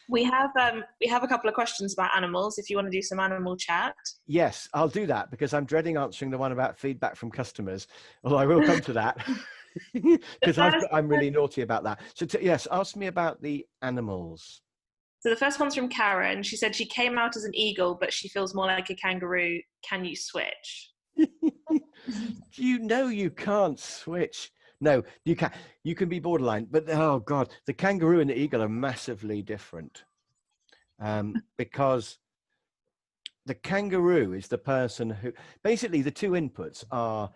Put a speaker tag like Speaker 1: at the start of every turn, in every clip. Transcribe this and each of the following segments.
Speaker 1: We have a couple of questions about animals. If you want to do some animal chat.
Speaker 2: Yes, I'll do that because I'm dreading answering the one about feedback from customers. Although I will come to that because I'm really naughty about that. So yes, ask me about the animals.
Speaker 1: So the first one's from Karen. She said she came out as an eagle, but she feels more like a kangaroo. Can you switch?
Speaker 2: You know you can't switch. No, you can. You can be borderline, but oh god, the kangaroo and the eagle are massively different. Because the kangaroo is the person who basically the two inputs are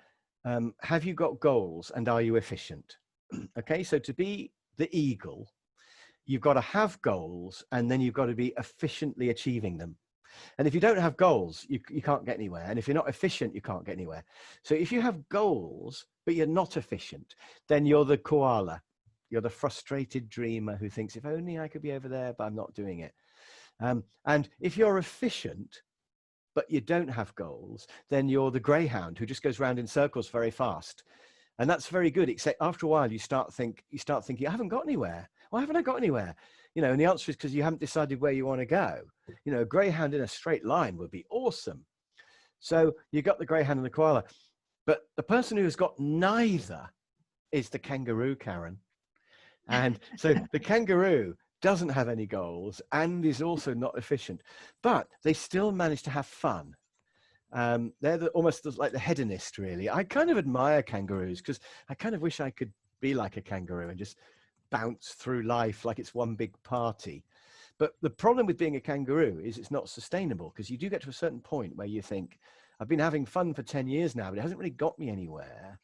Speaker 2: have you got goals and are you efficient? Okay, so to be the eagle, you've got to have goals and then you've got to be efficiently achieving them. And if you don't have goals, you can't get anywhere. And if you're not efficient, you can't get anywhere. So if you have goals, but you're not efficient, then you're the koala. You're the frustrated dreamer who thinks, if only I could be over there, but I'm not doing it. And if you're efficient, but you don't have goals, then you're the greyhound who just goes around in circles very fast. And that's very good, except after a while you start thinking, I haven't got anywhere. Why haven't I got anywhere? You know, and the answer is because you haven't decided where you want to go. You know, a greyhound in a straight line would be awesome. So you got the greyhound and the koala, but the person who's got neither is the kangaroo, Karen. And so the kangaroo doesn't have any goals and is also not efficient, but they still manage to have fun. They're almost like the hedonist, really. I kind of admire kangaroos because I kind of wish I could be like a kangaroo and just bounce through life like it's one big party. But the problem with being a kangaroo is it's not sustainable, because you do get to a certain point where you think, I've been having fun for 10 years now, but it hasn't really got me anywhere.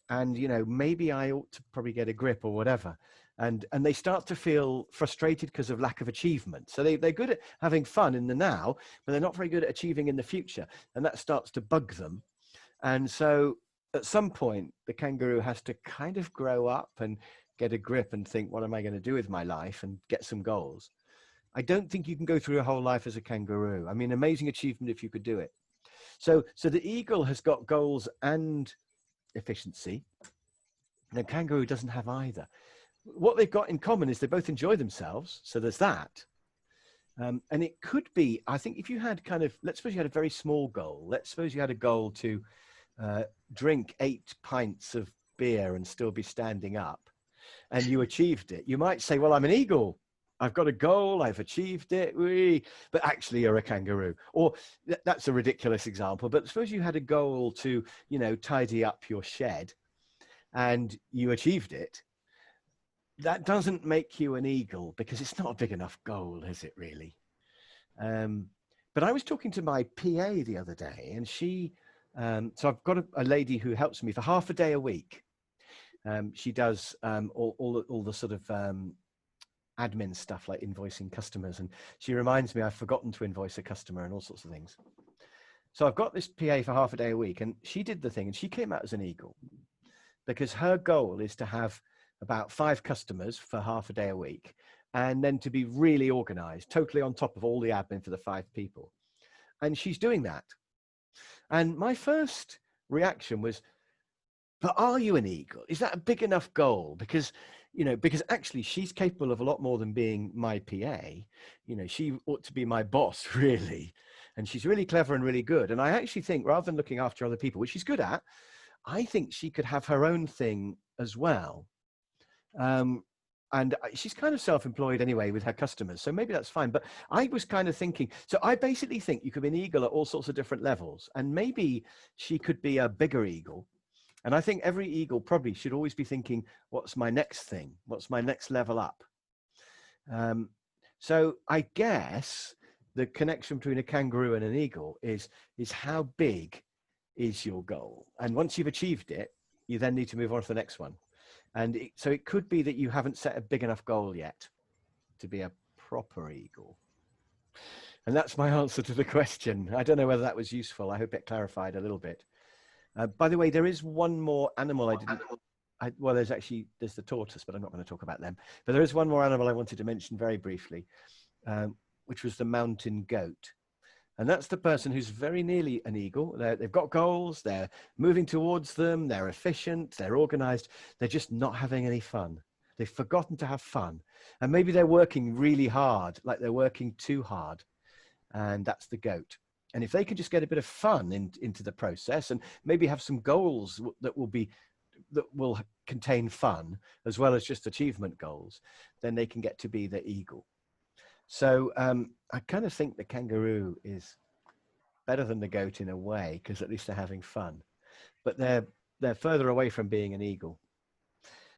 Speaker 2: And, you know, maybe I ought to probably get a grip or whatever. And they start to feel frustrated because of lack of achievement. So they're good at having fun in the now, but they're not very good at achieving in the future. And that starts to bug them. And so at some point, the kangaroo has to kind of grow up and get a grip and think, what am I going to do with my life, and get some goals. I don't think you can go through your whole life as a kangaroo. I mean, amazing achievement if you could do it. So the eagle has got goals and efficiency. And a kangaroo doesn't have either. What they've got in common is they both enjoy themselves. So there's that. And it could be, I think, if you had kind of, let's suppose you had a very small goal. Let's suppose you had a goal to drink 8 pints of beer and still be standing up, and you achieved it. You might say, well, I'm an eagle. I've got a goal. I've achieved it. But actually you're a kangaroo. Or that's a ridiculous example. But suppose you had a goal to, you know, tidy up your shed and you achieved it. That doesn't make you an eagle, because it's not a big enough goal, is it really? But I was talking to my PA the other day, and she, so I've got a lady who helps me for half a day a week. She does all the sort of admin stuff, like invoicing customers. And she reminds me I've forgotten to invoice a customer and all sorts of things. So I've got this PA for half a day a week, and she did the thing, and she came out as an eagle, because her goal is to have about 5 customers for half a day a week, and then to be really organized, totally on top of all the admin for the 5 people. And she's doing that. And my first reaction was, but are you an eagle? Is that a big enough goal? Because, you know, because actually she's capable of a lot more than being my PA. You know, she ought to be my boss, really. And she's really clever and really good. And I actually think, rather than looking after other people, which she's good at, I think she could have her own thing as well. And she's kind of self-employed anyway with her customers, so maybe that's fine. But I was kind of thinking, so I basically think you could be an eagle at all sorts of different levels, and maybe she could be a bigger eagle. And I think every eagle probably should always be thinking, what's my next thing? What's my next level up? So I guess the connection between a kangaroo and an eagle is how big is your goal? And once you've achieved it, you then need to move on to the next one. And so it could be that you haven't set a big enough goal yet to be a proper eagle. And that's my answer to the question. I don't know whether that was useful. I hope it clarified a little bit. By the way, there is one more animal well, there's the tortoise, but I'm not going to talk about them. But there is one more animal I wanted to mention very briefly, which was the mountain goat. And that's the person who's very nearly an eagle. They've got goals, they're moving towards them, they're efficient, they're organized, they're just not having any fun. They've forgotten to have fun. And maybe they're working really hard, like they're working too hard. And that's the goat. And if they can just get a bit of fun into the process and maybe have some goals that will contain fun as well as just achievement goals, then they can get to be the eagle. So I kind of think the kangaroo is better than the goat in a way, because at least they're having fun. But they're further away from being an eagle.